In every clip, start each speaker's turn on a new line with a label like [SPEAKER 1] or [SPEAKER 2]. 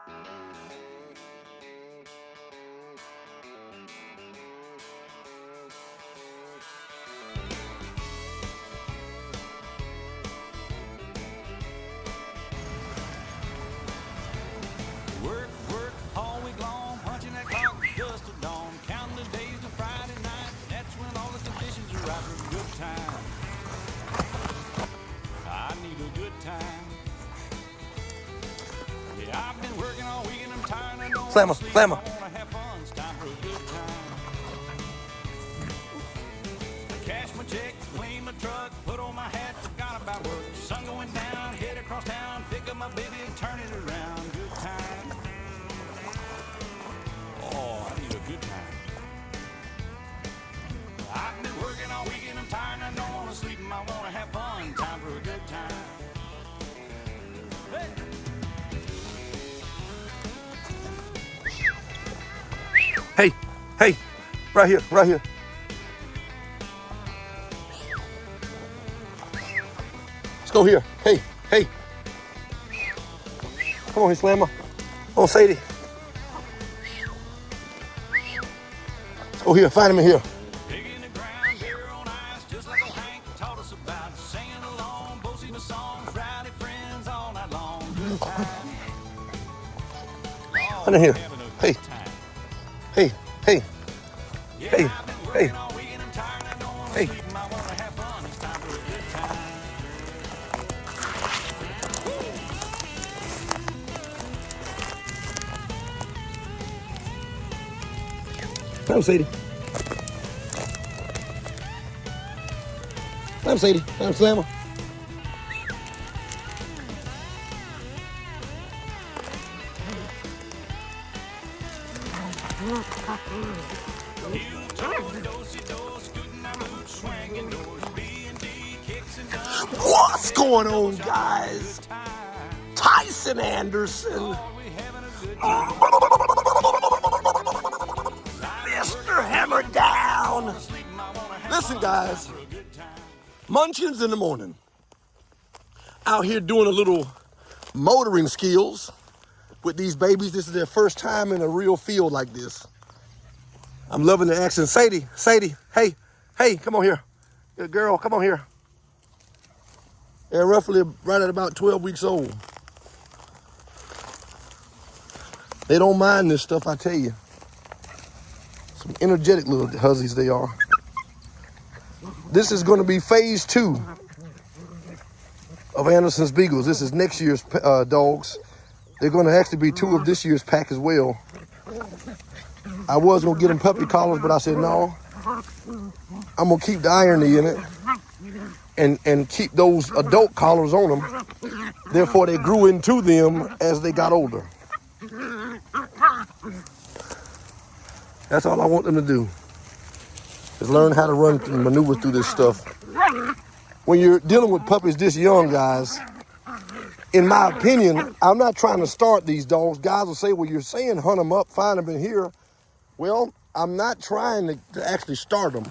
[SPEAKER 1] Work, work, all week long, punching that clock just to dawn, counting the days to Friday night. That's when all the conditions are right for a good time. I need a good time. Yeah, I've been working all week and I'm tired and I don't want to sleep. I want to have fun. It's time for a good time. Cash my check, clean my truck, put on my hat, forgot about work. Sun going down, head across town, pick up my baby, turn it around. Good time. Oh, I need a good time. I've been working all week and I'm tired and I don't want to sleep and I want to have fun. Time for a good time. Hey.
[SPEAKER 2] Hey, hey, right here, right here. Let's go here. Hey, hey. Come on here, Slammer. Come on, Sadie. Let's go here, find him in here.
[SPEAKER 1] Digging the ground, beer on ice, just like old Hank taught us about. Singing along, boasting the songs, rowdy friends all night long. Good time.
[SPEAKER 2] Come in here. Hey, hey, hey, hey, hey, hey. Come, Sadie. Come, Sadie. Come, Slammer. What's going on, guys? Tyson Anderson. Mr. Hammer Down. Listen, guys. Munchins in the morning. Out here doing a little motoring skills with these babies. This is their first time in a real field like this. I'm loving the accent. Sadie, Sadie, hey, hey, come on here. Good girl, come on here. They're roughly right at about 12 weeks old. They don't mind this stuff, I tell you. Some energetic little hussies they are. This is going to be phase 2 of Anderson's Beagles. This is next year's dogs. They're going to actually be 2 of this year's pack as well. I was going to get them puppy collars, but I said, no. I'm going to keep the irony in it and keep those adult collars on them. Therefore, they grew into them as they got older. That's all I want them to do, is learn how to run and maneuver through this stuff. When you're dealing with puppies this young, guys, in my opinion, I'm not trying to start these dogs. Guys will say, well, you're saying hunt them up, find them in here. Well, I'm not trying to actually start them.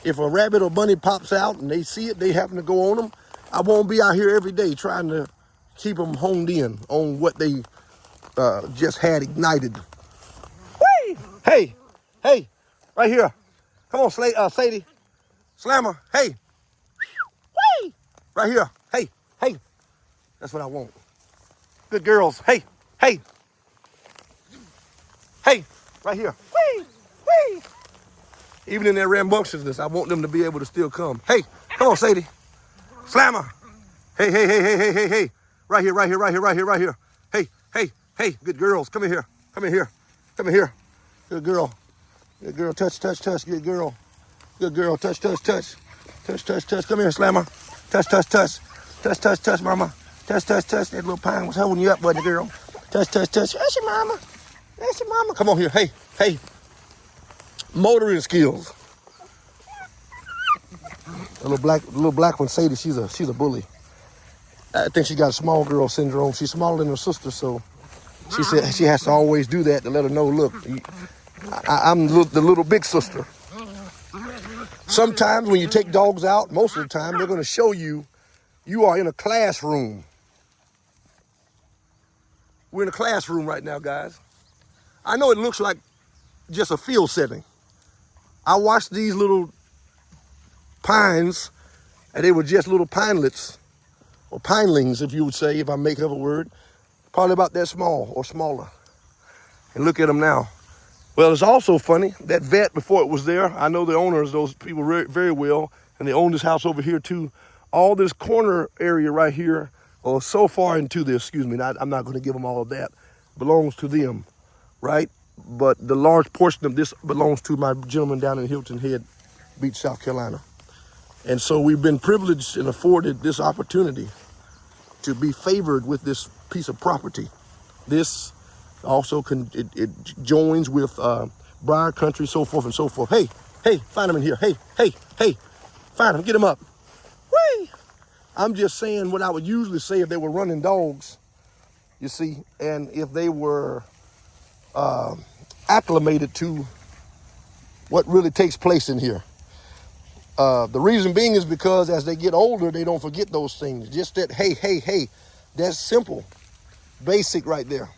[SPEAKER 2] If a rabbit or bunny pops out and they see it, they happen to go on them, I won't be out here every day trying to keep them honed in on what they just had ignited. Whee! Hey, hey, right here. Come on, Sadie. Slammer, hey. Whee! Right here. Hey, hey. That's what I want. Good girls. Hey, hey. Hey, right here. Whee! Whee! Even in their rambunctiousness, I want them to be able to still come. Hey, come on, Sadie. Slammer. Hey, hey, hey, hey, hey, hey, hey. Right here, right here, right here, right here, right here. Hey, hey, hey, good girls. Come in here. Come in here. Come in here. Good girl. Good girl. Touch, touch, touch. Good girl. Good girl. Touch, touch, touch. Touch, touch, touch. Come here, Slammer. Touch, touch, touch. Touch, touch, touch, mama. Touch, touch, touch. That little pine was holding you up, wasn't it, girl? Touch, touch, touch. That's your mama. That's your mama. Come on here. Hey, hey. Motoring skills. A little black one, Sadie, she's a bully. I think she got small girl syndrome. She's smaller than her sister, so she said she has to always do that to let her know, look, I'm the little big sister. Sometimes when you take dogs out, most of the time, they're going to show you are in a classroom. We're in a classroom right now, guys. I know it looks like just a field setting. I watched these little pines, and they were just little pinelets, or pinelings, if you would say, if I make up a word, probably about that small or smaller. And look at them now. Well, it's also funny, that vet before it was there, I know the owners, those people very well, and they own this house over here too. All this corner area right here, or so far into this, excuse me, I'm not going to give them all of that, belongs to them, right? But the large portion of this belongs to my gentleman down in Hilton Head Beach, South Carolina. And so we've been privileged and afforded this opportunity to be favored with this piece of property. This also it joins with Briar Country, so forth and so forth. Hey, find them in here. Hey, find them, get them up. Whee! I'm just saying what I would usually say if they were running dogs, you see, and if they were acclimated to what really takes place in here. The reason being is because as they get older, they don't forget those things. Just that, hey, that's simple, basic right there.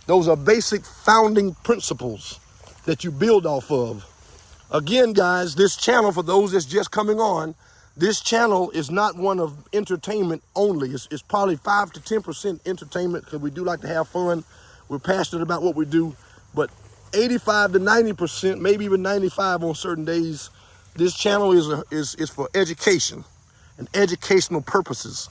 [SPEAKER 2] Those are basic founding principles that you build off of. Again, guys, this channel, for those that's just coming on, this channel is not one of entertainment only. It's probably 5 to 10% entertainment because we do like to have fun. We're passionate about what we do, but 85 to 90%, maybe even 95 on certain days, this channel is for education and educational purposes.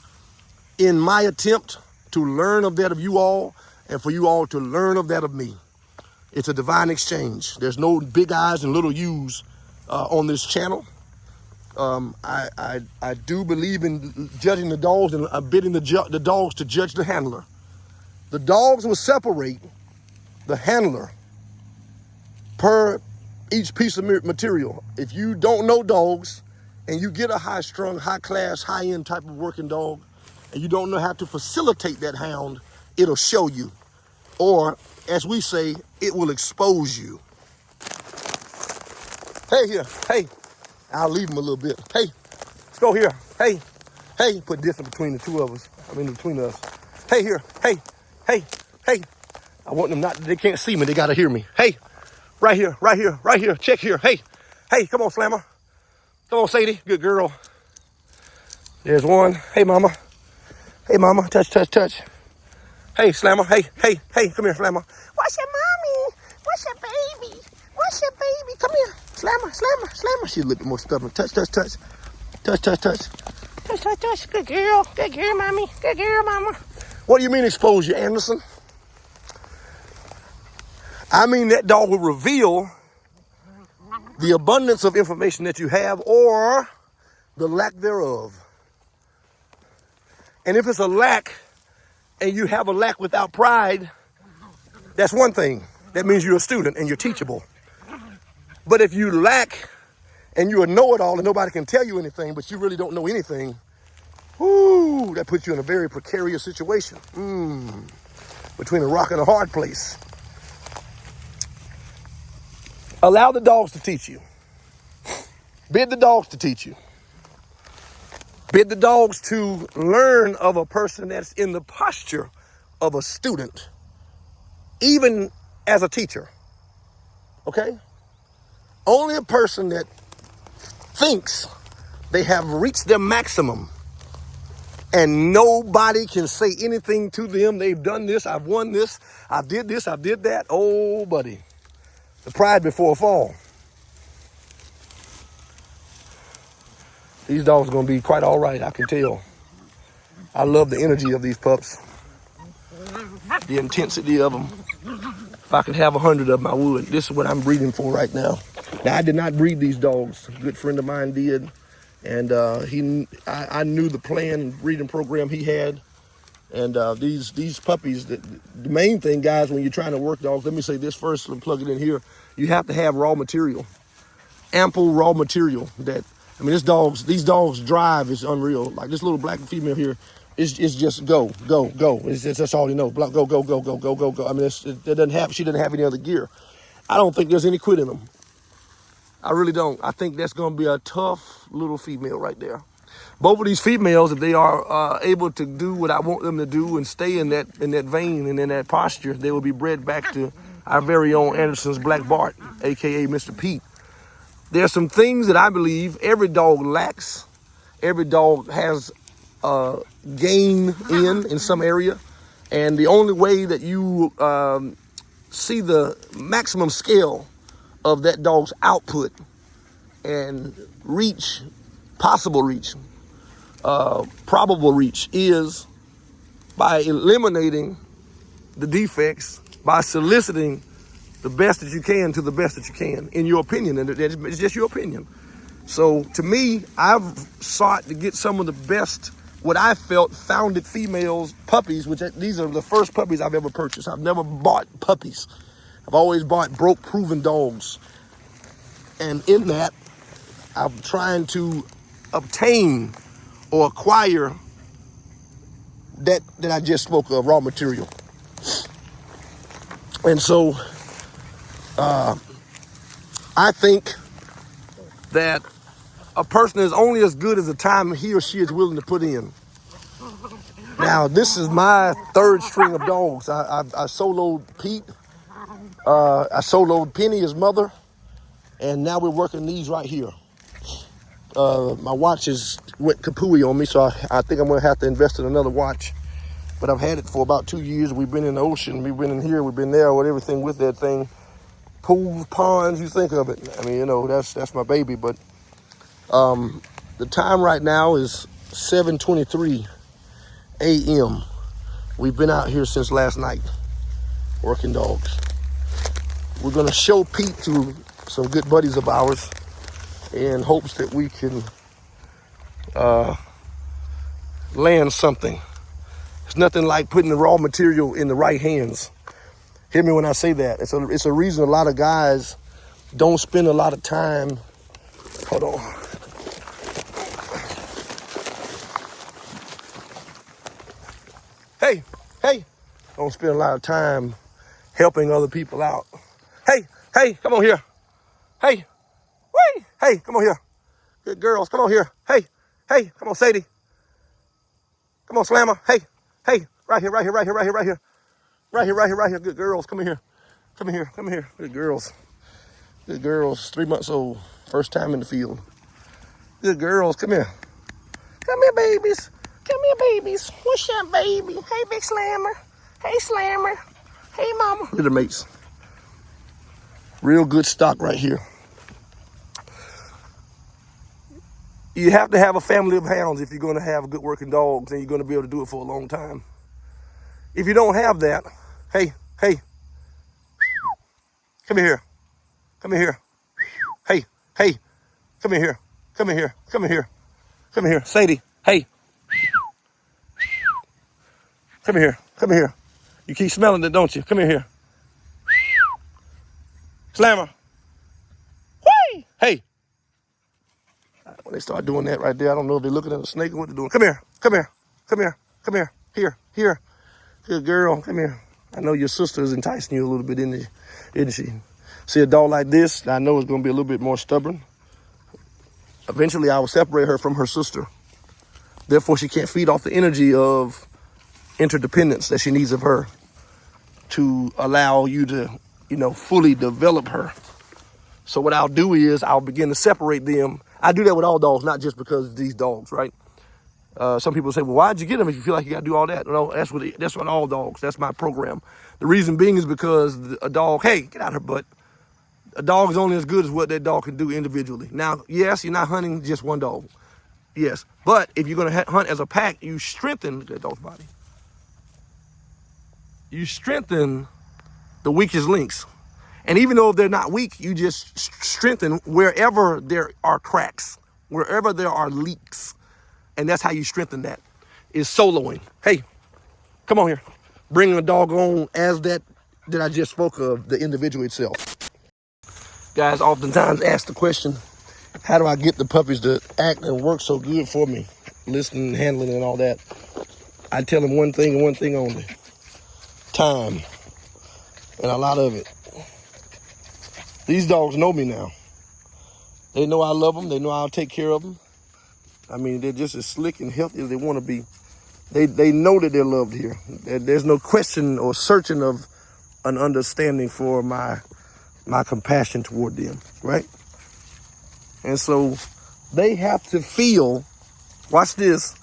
[SPEAKER 2] In my attempt to learn of that of you all, and for you all to learn of that of me. It's a divine exchange. There's no big eyes and little U's on this channel. I do believe in judging the dogs and bidding the dogs to judge the handler. The dogs will separate the handler per each piece of material. If you don't know dogs and you get a high-strung, high-class, high-end type of working dog, and you don't know how to facilitate that hound, it'll show you. Or, as we say, it will expose you. Hey, I'll leave him a little bit. Hey, let's go here. Hey, put this in between the two of us. Between us. Hey, here, hey. I want them they can't see me, they gotta hear me. Hey, right here, check here. Hey, come on, Slammer. Come on, Sadie, good girl. There's one. Hey, mama, touch. Hey, Slammer, hey, come here, Slammer. What's your mommy? What's your baby? Come here, Slammer. She's a little bit more stubborn. Touch. Good girl, mommy. Good girl, mama. What do you mean expose you, Anderson? I mean that dog will reveal the abundance of information that you have or the lack thereof. And if it's a lack, and you have a lack without pride, that's one thing. That means you're a student and you're teachable. But if you lack and you're a know-it-all and nobody can tell you anything, but you really don't know anything, whoo, that puts you in a very precarious situation. Between a rock and a hard place. Allow the dogs to teach you. Bid the dogs to teach you. Bid the dogs to learn of a person that's in the posture of a student, even as a teacher, okay? Only a person that thinks they have reached their maximum and nobody can say anything to them. They've done this, I've won this, I did this, I did that. Oh, buddy, the pride before a fall. These dogs are going to be quite all right, I can tell. I love the energy of these pups. The intensity of them. If I could have 100 of them, I would. This is what I'm breeding for right now. Now, I did not breed these dogs. A good friend of mine did. And I knew the plan and breeding program he had. And these puppies, the main thing, guys, when you're trying to work dogs, let me say this first and plug it in here. You have to have raw material. Ample raw material that, these dogs drive is unreal. Like this little black female here, it's just go. That's all you know. Go. She doesn't have any other gear. I don't think there's any quit in them. I really don't. I think that's going to be a tough little female right there. Both of these females, if they are able to do what I want them to do and stay in that vein and in that posture, they will be bred back to our very own Anderson's Black Bart, aka Mr. Pete. There's some things that I believe every dog lacks. Every dog has gain in some area, and the only way that you see the maximum scale of that dog's output and reach, possible reach, probable reach, is by eliminating the defects, by soliciting the best that you can to the best that you can, in your opinion, and it's just your opinion. So to me, I've sought to get some of the best, what I felt, founded females, puppies, which these are the first puppies I've ever purchased. I've never bought puppies. I've always bought broke, proven dogs. And in that, I'm trying to obtain or acquire that I just spoke of, raw material. And so I think that a person is only as good as the time he or she is willing to put in. Now, this is my third string of dogs. I soloed Pete, I soloed Penny, his mother, and now we're working these right here. My watches went kapooey on me, so I think I'm gonna have to invest in another watch. But I've had it for about 2 years. We've been in the ocean, we've been in here, we've been there, with everything with that thing. Pools, ponds, you think of it. I mean, you know, that's my baby. But the time right now is 7:23 a.m. We've been out here since last night, working dogs. We're gonna show Pete to some good buddies of ours in hopes that we can land something. It's nothing like putting the raw material in the right hands. Hear me when I say that. It's a reason a lot of guys don't spend a lot of time. Hold on. Hey, don't spend a lot of time helping other people out. Hey, come on here. Hey, wait. Hey, come on here. Good girls, come on here. Hey, come on, Sadie. Come on, Slammer. Hey, right here. Good girls, come here. Good girls. 3 months old, first time in the field. Good girls, come here. Come here, babies. What's up, baby? Hey, Big Slammer. Hey, Slammer. Hey, Mama. Look at the mates. Real good stock right here. You have to have a family of hounds if you're going to have good working dogs, and you're going to be able to do it for a long time. If you don't have that, hey, come here. Hey, come here, Sadie. Hey, come here. You keep smelling it, don't you? Come here. Slammer. Whee! Hey. When they start doing that right there, I don't know if they're looking at a snake or what they're doing. Come here. Here. Good girl, come here. I know your sister is enticing you a little bit, isn't she? See a dog like this, I know it's gonna be a little bit more stubborn. Eventually, I will separate her from her sister. Therefore, she can't feed off the energy of interdependence that she needs of her to allow you to, fully develop her. So what I'll do is I'll begin to separate them. I do that with all dogs, not just because of these dogs, right? Some people say, well, why'd you get them if you feel like you got to do all that? No, that's what all dogs, that's my program. The reason being is because a dog, hey, get out of her butt. A dog is only as good as what that dog can do individually. Now, yes, you're not hunting just one dog. Yes, but if you're going to hunt as a pack, you strengthen that dog's body. You strengthen the weakest links. And even though they're not weak, you just strengthen wherever there are cracks, wherever there are leaks. And that's how you strengthen that, is soloing. Hey, come on here. Bring a dog on as that I just spoke of, the individual itself. Guys oftentimes ask the question, how do I get the puppies to act and work so good for me? Listening, handling, and all that. I tell them one thing and one thing only. Time. And a lot of it. These dogs know me now. They know I love them. They know I'll take care of them. I mean, they're just as slick and healthy as they want to be. They know that they're loved here. There's no question or searching of an understanding for my compassion toward them, right? And so they have to feel, watch this,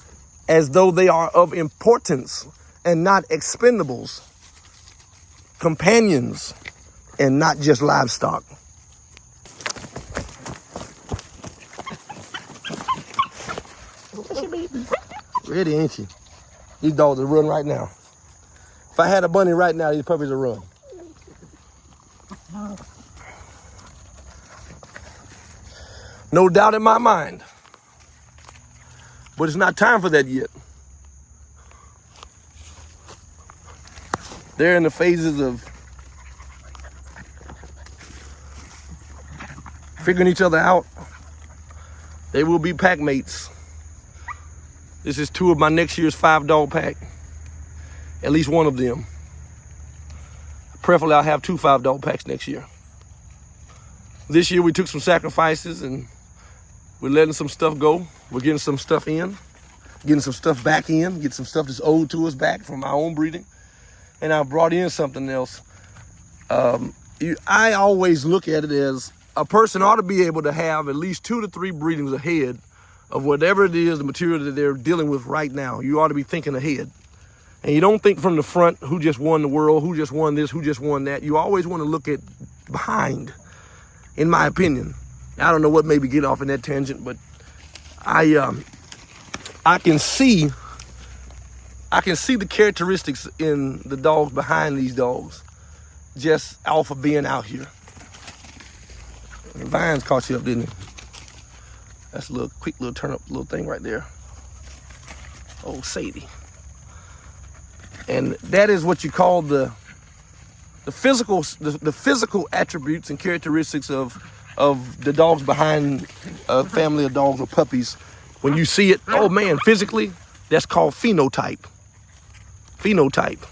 [SPEAKER 2] as though they are of importance and not expendables, companions, and not just livestock. Ready, ain't you? These dogs will run right now. If I had a bunny right now, these puppies will run. No doubt in my mind. But it's not time for that yet. They're in the phases of figuring each other out. They will be pack mates. This is 2 of my next year's 5-dog pack. At least one of them. Preferably I'll have 2 5-dog packs next year. This year we took some sacrifices and we're letting some stuff go. We're getting some stuff in, getting some stuff back in, getting some stuff that's owed to us back from our own breeding. And I brought in something else. I always look at it as a person ought to be able to have at least 2 to 3 breedings ahead of whatever it is, the material that they're dealing with right now. You ought to be thinking ahead. And you don't think from the front, who just won the world, who just won this, who just won that. You always want to look at behind, in my opinion. I don't know what made me get off in that tangent, but I can see the characteristics in the dogs behind these dogs just off of being out here. Vines caught you up, didn't he? That's a little quick little turn up little thing right there. Oh, Sadie. And that is what you call the physical attributes and characteristics of the dogs behind a family of dogs or puppies. When you see it, oh man, physically, that's called phenotype. Phenotype.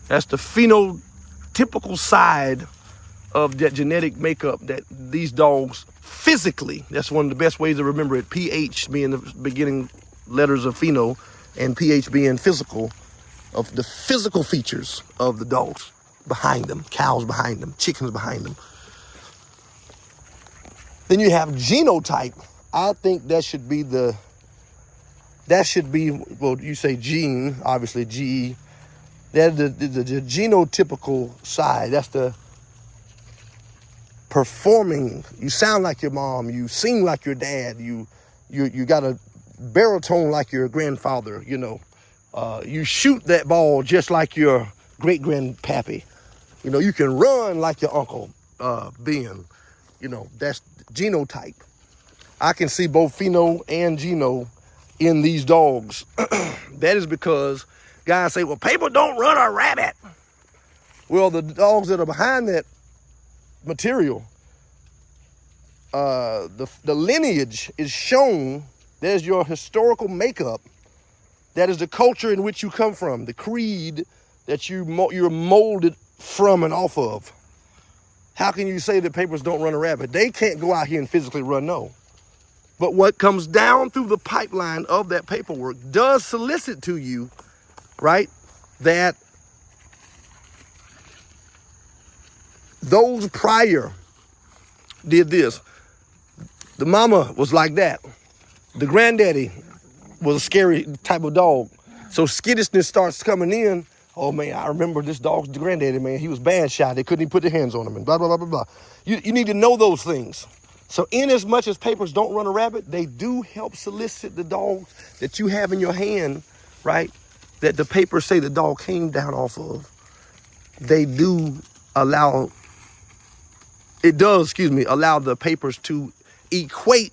[SPEAKER 2] That's the phenotypical side of that genetic makeup that these dogs physically, that's one of the best ways to remember it, PH being the beginning letters of pheno and PH being physical, of the physical features of the dogs behind them, cows behind them, chickens behind them. Then you have genotype. I think that should be, well, you say gene, obviously GE. That's the genotypical side. That's the performing. You sound like your mom. You sing like your dad. You got a baritone like your grandfather, you know. You shoot that ball just like your great-grandpappy. You know, you can run like your uncle, Ben. You know, that's genotype. I can see both pheno and geno in these dogs. That is because guys say, well, people don't run a rabbit. Well, the dogs that are behind that material, the lineage is shown. There's your historical makeup. That is the culture in which you come from, the creed that you're molded from and off of. How can you say that papers don't run a rabbit? They can't go out here and physically run, no. But what comes down through the pipeline of that paperwork does solicit to you, right, that those prior did this. The mama was like that. The granddaddy was a scary type of dog. So skittishness starts coming in. Oh man, I remember this dog's granddaddy, man. He was bad shot. They couldn't even put their hands on him and blah, blah, blah, blah, blah. You need to know those things. So in as much as papers don't run a rabbit, they do help solicit the dogs that you have in your hand, right? That the papers say the dog came down off of. They do allow, allow the papers to equate,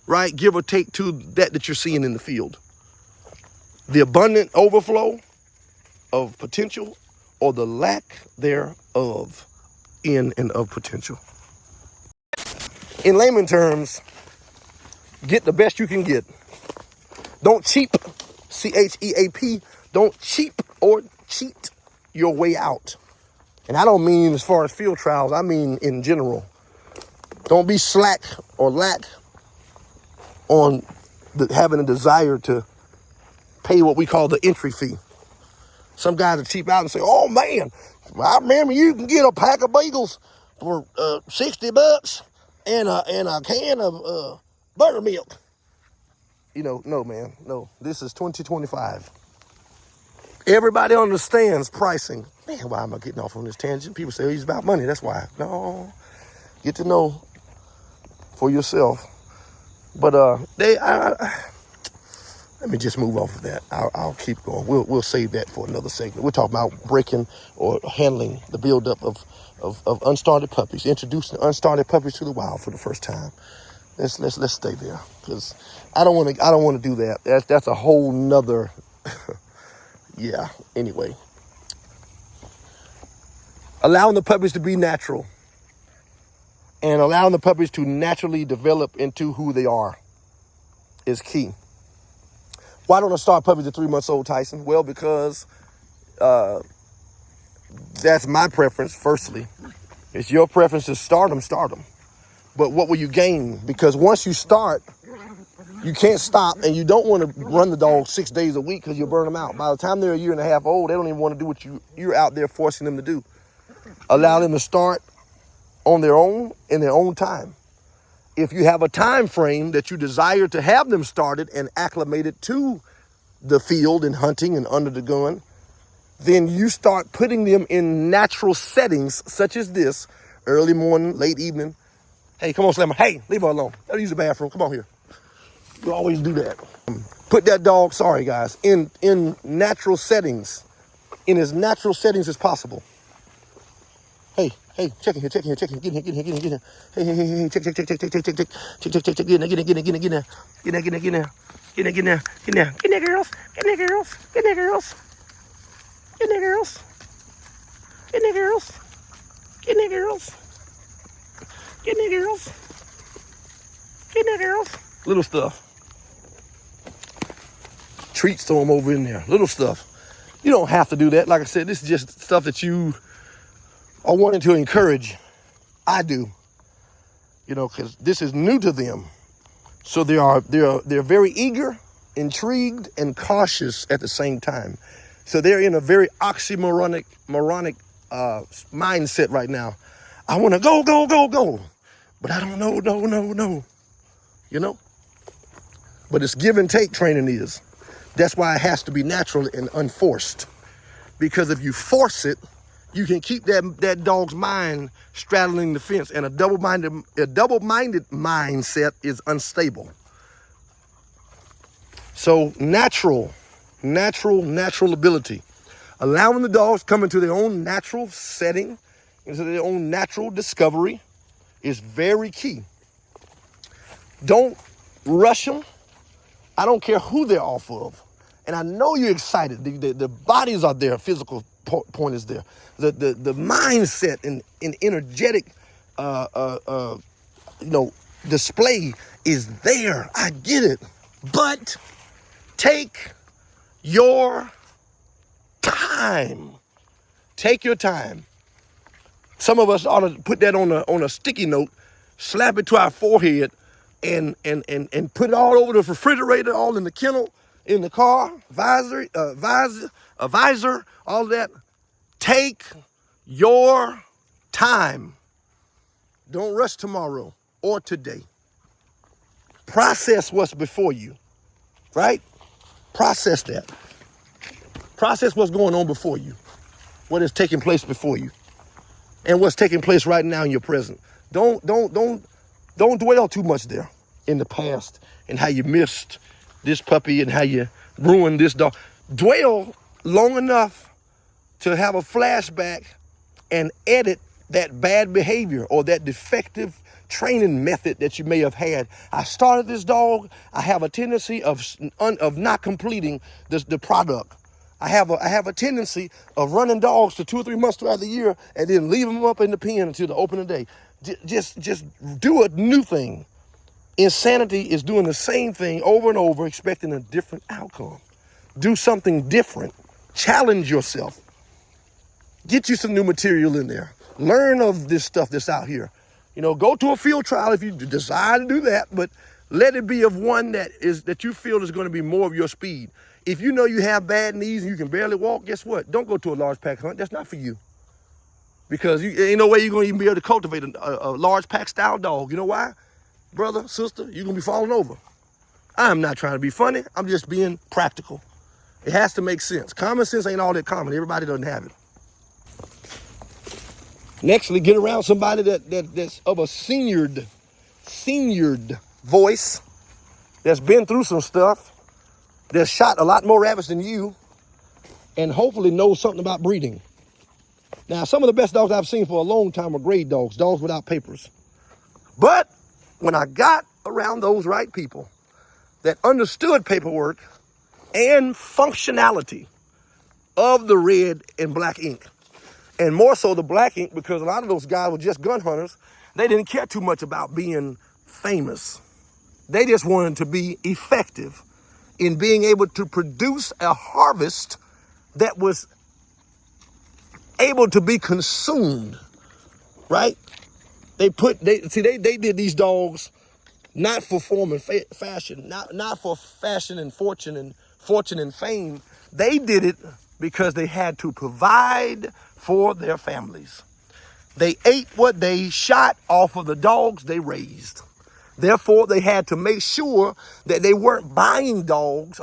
[SPEAKER 2] right, give or take to that you're seeing in the field. The abundant overflow of potential or the lack thereof in and of potential. In layman terms, get the best you can get. Don't cheap, CHEAP, don't cheap or cheat your way out. And I don't mean as far as field trials, I mean in general. Don't be slack or lack on having a desire to pay what we call the entry fee. Some guys are cheap out and say, oh man, I remember you can get a pack of bagels for $60 and a can of buttermilk. You know, no man, no. This is 2025. Everybody understands pricing. Man, why am I getting off on this tangent? People say, oh, it's about money, that's why. No, get to know for yourself. But let me just move off of that. I'll keep going. We'll save that for another segment. We're talking about breaking or handling the buildup of unstarted puppies, introducing unstarted puppies to the wild for the first time. Let's stay there, because I don't want to do that. That's a whole nother. Yeah. Anyway, allowing the puppies to be natural and allowing the puppies to naturally develop into who they are is key. Why don't I start puppies at 3 months old, Tyson? Well, because that's my preference, firstly. It's your preference to start them. But what will you gain? Because once you start, you can't stop, and you don't want to run the dog 6 days a week because you'll burn them out. By the time they're 1.5 years old, they don't even want to do what you're out there forcing them to do. Allow them to start on their own in their own time. If you have a time frame that you desire to have them started and acclimated to the field and hunting and under the gun, then you start putting them in natural settings such as this, early morning, late evening. Hey, come on, Slammer. Hey, leave her alone. Let her use the bathroom. Come on here. You always do that. Put that dog, sorry guys, in natural settings, in as natural settings as possible. Hey, check in here. Get in here. Hey, check. Get in there, girls. Little stuff. Treats to them over in there. Little stuff. You don't have to do that. Like I said, this is just stuff that you are wanting to encourage. I do. You know, because this is new to them. So they're very eager, intrigued, and cautious at the same time. So they're in a very oxymoronic mindset right now. I want to go. But I don't know, no. You know? But it's give and take, training is. That's why it has to be natural and unforced. Because if you force it, you can keep that dog's mind straddling the fence, and a double-minded mindset is unstable. So natural ability. Allowing the dogs come into their own natural setting, into their own natural discovery is very key. Don't rush them. I don't care who they're off of. And I know you're excited. The bodies are there. Physical point is there. The mindset and energetic, display is there. I get it. But take your time. Take your time. Some of us ought to put that on a sticky note, slap it to our forehead, and put it all over the refrigerator, all in the kennel, in the car, visor, all of that. Take your time. Don't rush tomorrow or today. Process what's before you, right? Process that. Process what's going on before you, what is taking place before you, and what's taking place right now in your present. Don't dwell too much there in the past and how you missed this puppy and how you ruined this dog. Dwell long enough to have a flashback and edit that bad behavior or that defective training method that you may have had. I started this dog. I have a tendency of not completing the product. I have a tendency of running dogs to 2 or 3 months throughout the year and then leave them up in the pen until the opening day. Just do a new thing. Insanity is doing the same thing over and over, expecting a different outcome. Do something different. Challenge yourself. Get you some new material in there. Learn of this stuff that's out here. You know, go to a field trial if you desire to do that, but Let it be of one that you feel is going to be more of your speed. If you know you have bad knees and you can barely walk, guess what? Don't go to a large pack hunt. That's not for you. Because ain't no way you're going to even be able to cultivate a large pack style dog. You know why? Brother, sister, you're going to be falling over. I'm not trying to be funny. I'm just being practical. It has to make sense. Common sense ain't all that common. Everybody doesn't have it. Nextly, get around somebody that's of a seniored voice, that's been through some stuff, that's shot a lot more rabbits than you, and hopefully knows something about breeding. Now, some of the best dogs I've seen for a long time are grade dogs, dogs without papers. But when I got around those right people that understood paperwork and functionality of the red and black ink, and more so the black ink, because a lot of those guys were just gun hunters. They didn't care too much about being famous. They just wanted to be effective in being able to produce a harvest that was able to be consumed, right? They did these dogs not for form and fashion, not for fashion and fortune and fame. They did it because they had to provide for their families. They ate what they shot off of the dogs they raised. Therefore, they had to make sure that they weren't buying dogs,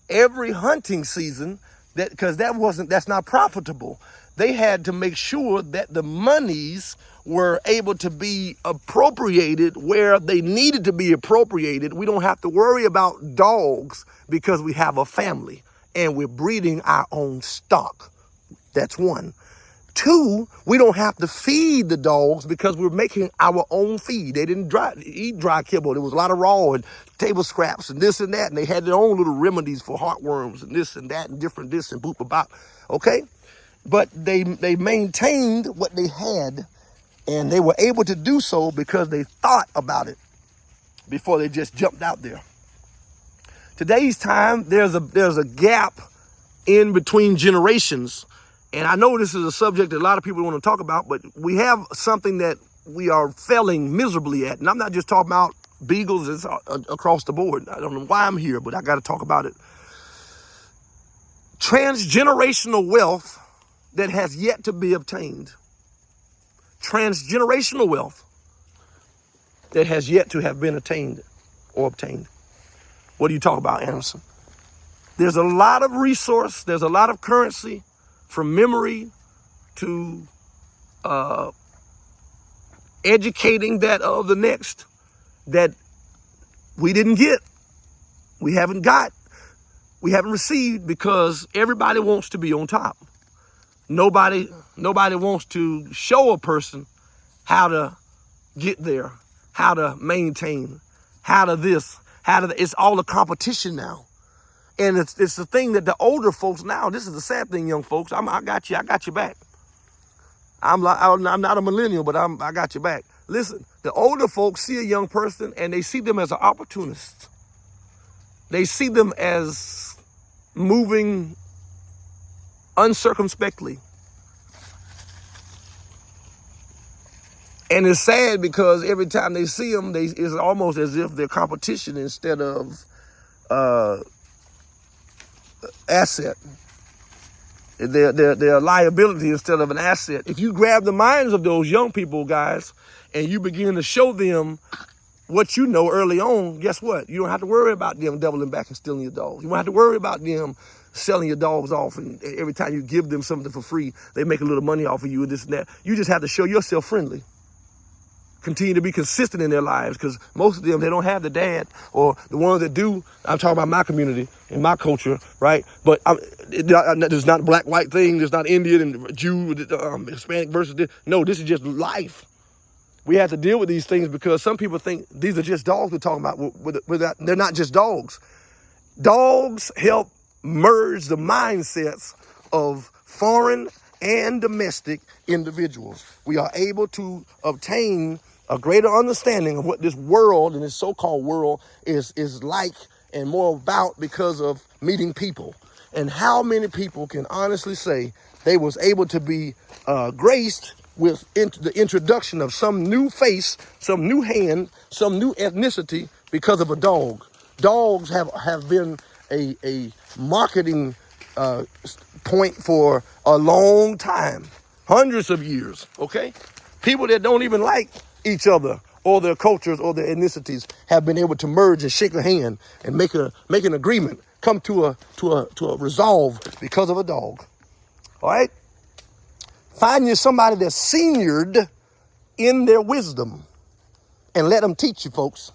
[SPEAKER 2] every hunting season, because that's not profitable. They had to make sure that the monies were able to be appropriated where they needed to be appropriated. We don't have to worry about dogs because we have a family and we're breeding our own stock. That's one. Two, we don't have to feed the dogs because we're making our own feed. They didn't eat dry kibble. There was a lot of raw and table scraps and this and that. And they had their own little remedies for heartworms and this and that and different this and boop about. Okay? But they maintained what they had, and they were able to do so because they thought about it before they just jumped out there. Today's time, there's a gap in between generations. And I know this is a subject that a lot of people want to talk about, but we have something that we are failing miserably at. And I'm not just talking about beagles, it's across the board. I don't know why I'm here, but I got to talk about it. Transgenerational wealth that has yet to be obtained. Transgenerational wealth that has yet to have been attained or obtained. What do you talk about, Anderson? There's a lot of resource, there's a lot of currency, from memory to educating that of the next, that we didn't get, we haven't received, because everybody wants to be on top. Nobody wants to show a person how to get there, how to maintain, how to this, it's all a competition now. And it's the thing that the older folks now, this is the sad thing, young folks, I got you back. I'm not a millennial, but I got you back. Listen, the older folks see a young person and they see them as an opportunist. They see them as moving uncircumspectly. And it's sad because every time they see them, it's almost as if they're competition instead of asset. They're a liability instead of an asset. If you grab the minds of those young people, guys, and you begin to show them what you know early on, guess what? You don't have to worry about them doubling back and stealing your dogs. You don't have to worry about them selling your dogs off, and every time you give them something for free, they make a little money off of you and this and that. You just have to show yourself friendly. Continue to be consistent in their lives, because most of them, they don't have the dad, or the ones that do. I'm talking about my community and my culture, right? But there's not a black-white thing. There's not Indian and Jew, Hispanic versus this. No, this is just life. We have to deal with these things because some people think these are just dogs we're talking about. They're not just dogs. Dogs help merge the mindsets of foreign and domestic individuals. We are able to obtain a greater understanding of what this world and this so-called world is like and more about because of meeting people. And how many people can honestly say they was able to be graced with the introduction of some new face, some new hand, some new ethnicity because of a dog. Dogs have been a marketing point for a long time, hundreds of years, okay? People that don't even like each other or their cultures or their ethnicities have been able to merge and shake a hand and make an agreement, come to a resolve because of a dog. All right? Find you somebody that's seniored in their wisdom and let them teach you, folks.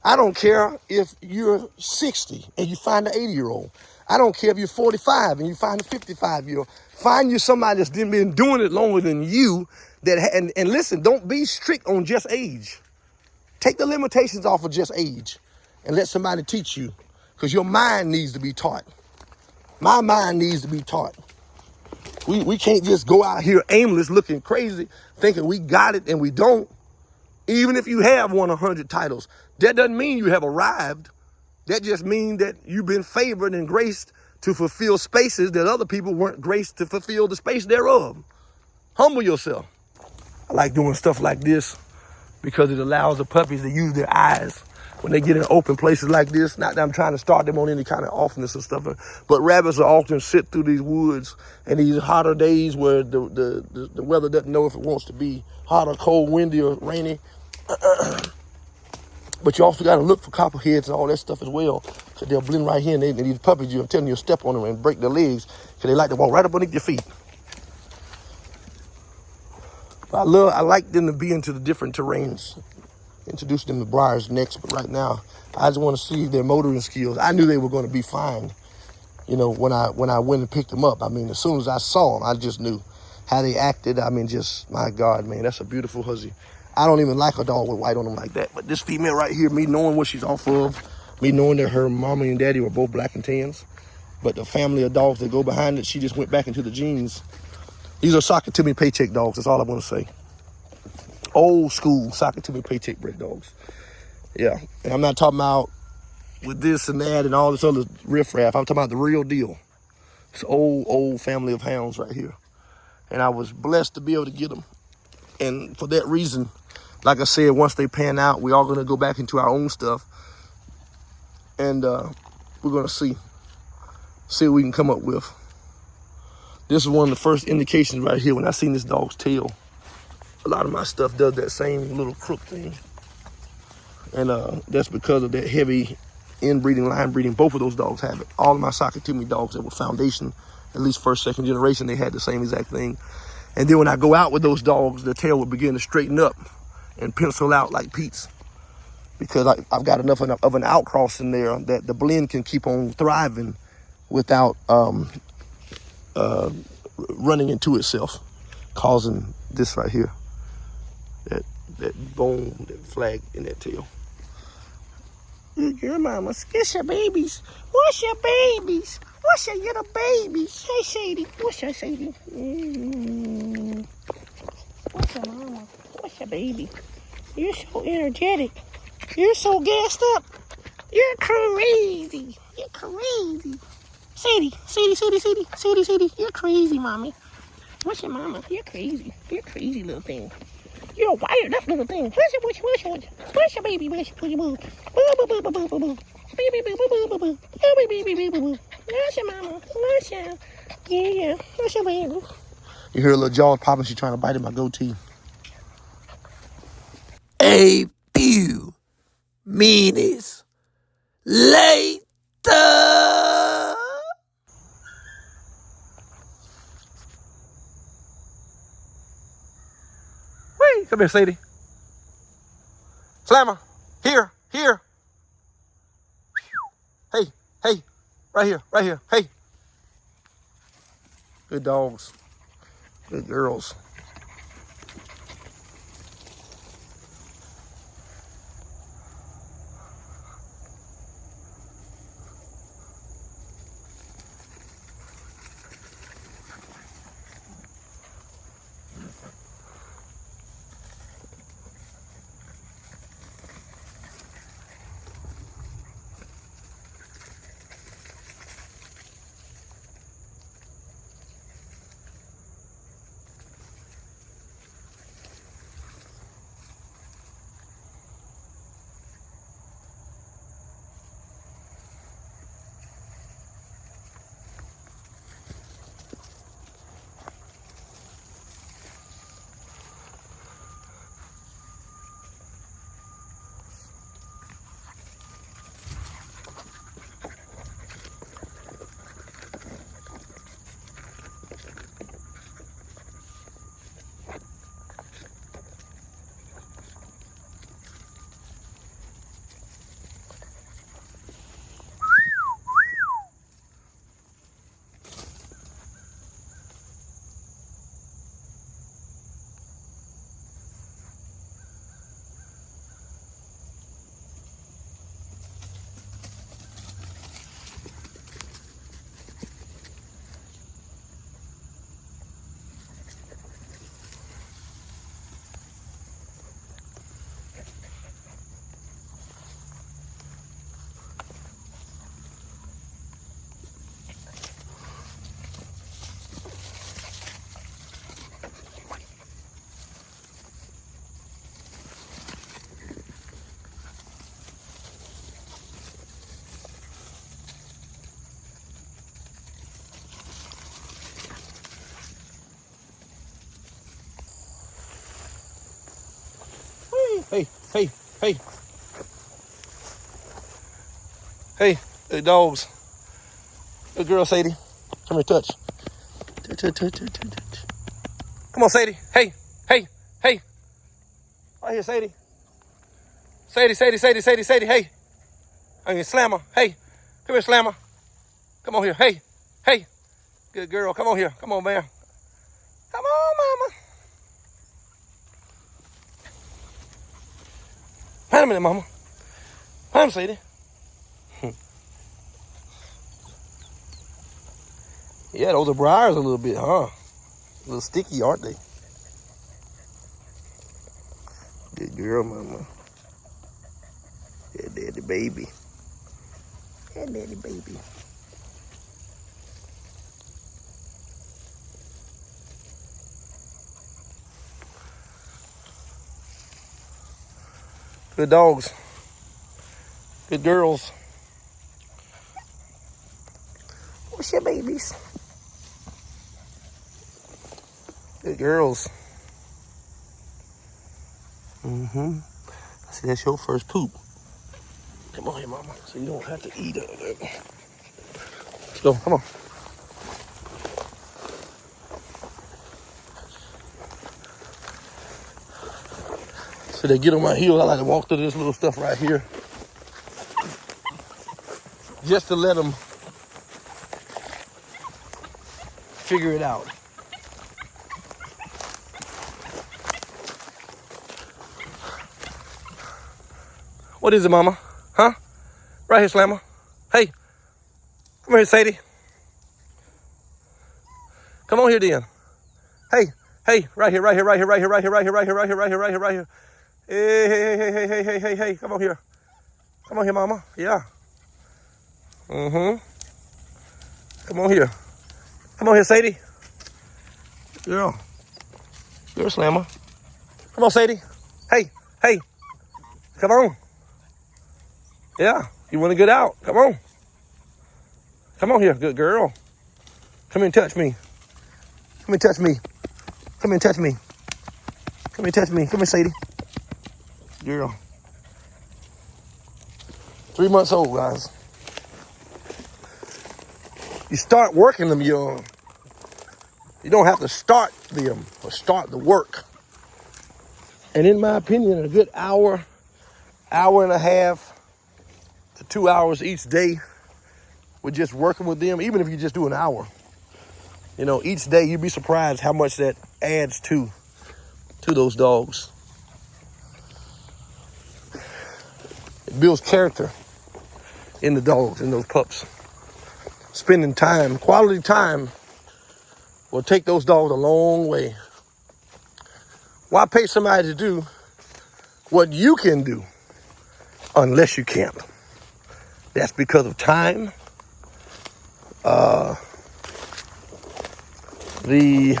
[SPEAKER 2] I don't care if you're 60 and you find an 80-year-old. I don't care if you're 45 and you find a 55-year-old. Find you somebody that's been doing it longer than you. And listen, don't be strict on just age. Take the limitations off of just age and let somebody teach you, because your mind needs to be taught. My mind needs to be taught. We can't just go out here aimless looking crazy thinking we got it and we don't. Even if you have won 100 titles, that doesn't mean you have arrived. That just means that you've been favored and graced to fulfill spaces that other people weren't graced to fulfill the space thereof. Humble yourself. I like doing stuff like this because it allows the puppies to use their eyes when they get in open places like this. Not that I'm trying to start them on any kind of offness and stuff, but rabbits will often sit through these woods in these hotter days where the weather doesn't know if it wants to be hot or cold, windy or rainy. But you also got to look for copperheads and all that stuff as well, because they'll blend right here, and these puppies, I'm telling you, step on them and break their legs, because they like to walk right up underneath your feet. But I like them to be into the different terrains. Introduce them to briars next, but right now, I just want to see their motoring skills. I knew they were going to be fine, you know, when I went and picked them up. I mean, as soon as I saw them, I just knew how they acted. I mean, just, my God, man, that's a beautiful hussy. I don't even like a dog with white on them like that. But this female right here, me knowing what she's off of, me knowing that her mommy and daddy were both black and tans, but the family of dogs that go behind it, she just went back into the genes. These are socket to me paycheck dogs. That's all I want to say. Old school socket to me paycheck bred dogs. Yeah. And I'm not talking about with this and that and all this other riffraff. I'm talking about the real deal. It's old family of hounds right here. And I was blessed to be able to get them. And for that reason, like I said, once they pan out, we're all going to go back into our own stuff. And we're going to see what we can come up with. This is one of the first indications right here when I seen this dog's tail. A lot of my stuff does that same little crook thing. And that's because of that heavy inbreeding, line breeding. Both of those dogs have it. All of my socket to me dogs that were foundation, at least first, second generation, they had the same exact thing. And then when I go out with those dogs, the tail will begin to straighten up and pencil out like Pete's, because I've got enough of an outcross in there that the blend can keep on thriving without running into itself, causing this right here, that bone, that flag in that tail. Good girl, mama. Kiss your babies. What's your babies? What's your little babies? Hey, Sadie. What's your Sadie? What's your mama? What's your baby? You're so energetic. You're so gassed up. You're crazy. You're crazy. Sadie. You're crazy, mommy. What's your mama? You're crazy. You're crazy little thing. You're a wired up little thing. What's your baby? What's your boo? Boo. Baby boo. Baby. What's your mama? What's your... Yeah. What's your baby? You hear a little jaws popping. She's trying to bite at my goatee. A few minutes later. Wait, come here, Sadie. Slammer, here. Hey, right here, hey. Good dogs, good girls. Hey, hey, hey. Hey, hey, dogs. Good girl, Sadie. Come here, touch. Touch. Come on, Sadie. Hey, hey, hey. Right here, Sadie. Sadie. Hey. I mean, Slammer. Hey. Come here, Slammer. Come on here. Hey. Hey. Good girl. Come on here. Come on, man. Come on, mama. Wait a minute, mama. Wait a minute, Sadie. Yeah, those are briars a little bit, huh? A little sticky, aren't they? Good girl, mama. Yeah, daddy baby. Yeah, daddy baby. Good dogs. Good girls. What's your babies? Good girls. I see that's your first poop. Come on here, mama, so you don't have to eat it. Let's go, come on. So they get on my heels. I like to walk through this little stuff right here. Just to let them figure it out. What is it, mama? Huh? Right here, Slammer. Hey. Come here, Sadie. Come on here, then. Hey. Right here. Hey. Come on here. Come on here, mama. Yeah. Come on here. Come on here, Sadie. Girl. You're a Slammer. Come on, Sadie. Hey. Come on. Yeah, you want to get out? Come on. Come on here, good girl. Come here and touch me. Come here, touch me. Come here, touch me. Come here, touch me. Come here, Sadie. Girl. 3 months old, guys. You start working them young. You don't have to start them or start the work. And in my opinion, a good hour and a half to 2 hours each day with just working with them, even if you just do an hour. You know, each day you'd be surprised how much that adds to those dogs. It builds character in the dogs, in those pups. Spending time, quality time, will take those dogs a long way. Why pay somebody to do what you can do unless you can't? That's because of time, the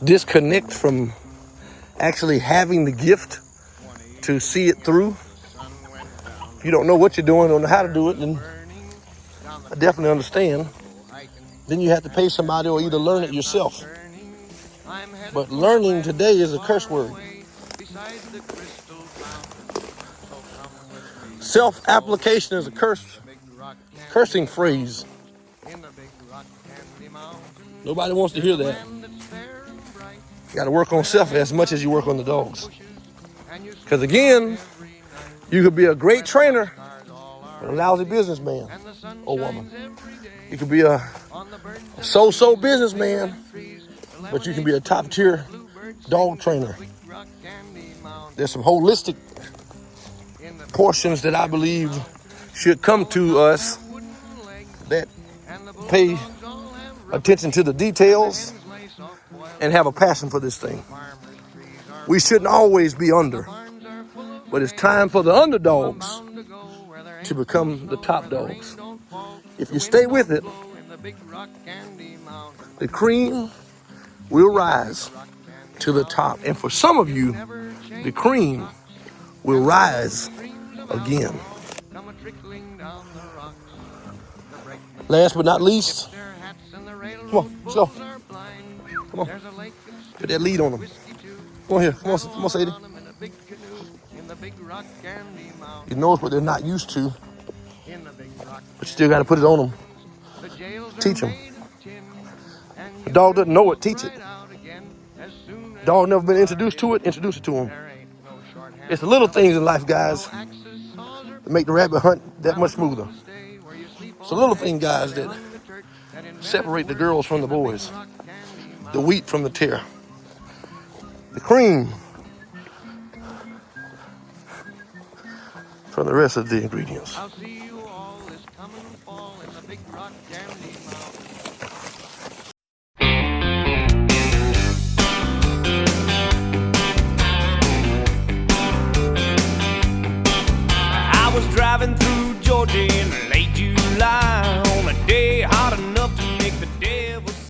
[SPEAKER 2] disconnect from actually having the gift to see it through. If you don't know what you're doing, don't know how to do it, then I definitely understand. Then you have to pay somebody or either learn it yourself. But learning today is a curse word. Self-application is a cursing phrase. Nobody wants to hear that. You got to work on self as much as you work on the dogs. Because again, you could be a great trainer, but a lousy businessman or woman. You could be a so-so businessman, but you can be a top-tier dog trainer. There's some holistic portions that I believe should come to us that pay attention to the details and have a passion for this thing. We shouldn't always be under, but it's time for the underdogs to become the top dogs. If you stay with it, the cream will rise to the top. And for some of you, the cream will rise again. Last but not least, come on, let's go. Come on. Put that lead on them. Come on here. Come on, Sadie.
[SPEAKER 3] big canoe in the big rock candy mountain.
[SPEAKER 2] He knows what they're not used to,
[SPEAKER 3] In the big rock
[SPEAKER 2] but you still got to put it on them.
[SPEAKER 3] the jails are
[SPEAKER 2] Teach 'em.
[SPEAKER 3] made of tin, and
[SPEAKER 2] The
[SPEAKER 3] you
[SPEAKER 2] dog
[SPEAKER 3] can
[SPEAKER 2] doesn't know it,
[SPEAKER 3] walk
[SPEAKER 2] teach it.
[SPEAKER 3] right out again as soon as
[SPEAKER 2] Dog
[SPEAKER 3] you
[SPEAKER 2] never been
[SPEAKER 3] are
[SPEAKER 2] introduced to
[SPEAKER 3] in.
[SPEAKER 2] it, introduce it to him.
[SPEAKER 3] There ain't no shorthand
[SPEAKER 2] It's the little
[SPEAKER 3] left,
[SPEAKER 2] things in life, guys,
[SPEAKER 3] no axes, saws, or
[SPEAKER 2] that make the rabbit hunt that much
[SPEAKER 3] telephone
[SPEAKER 2] smoother.
[SPEAKER 3] to stay where you sleep
[SPEAKER 2] It's the
[SPEAKER 3] all
[SPEAKER 2] little
[SPEAKER 3] day.
[SPEAKER 2] thing, guys,
[SPEAKER 3] They
[SPEAKER 2] that
[SPEAKER 3] hung the church that invented
[SPEAKER 2] separate the
[SPEAKER 3] words
[SPEAKER 2] girls from
[SPEAKER 3] in
[SPEAKER 2] the
[SPEAKER 3] big
[SPEAKER 2] boys,
[SPEAKER 3] rock candy
[SPEAKER 2] the
[SPEAKER 3] mountain.
[SPEAKER 2] wheat from the tare, the cream from the rest of the ingredients.
[SPEAKER 3] I'll see you all this coming fall in the big rock candy mountain.
[SPEAKER 1] I was driving through Georgia in late July.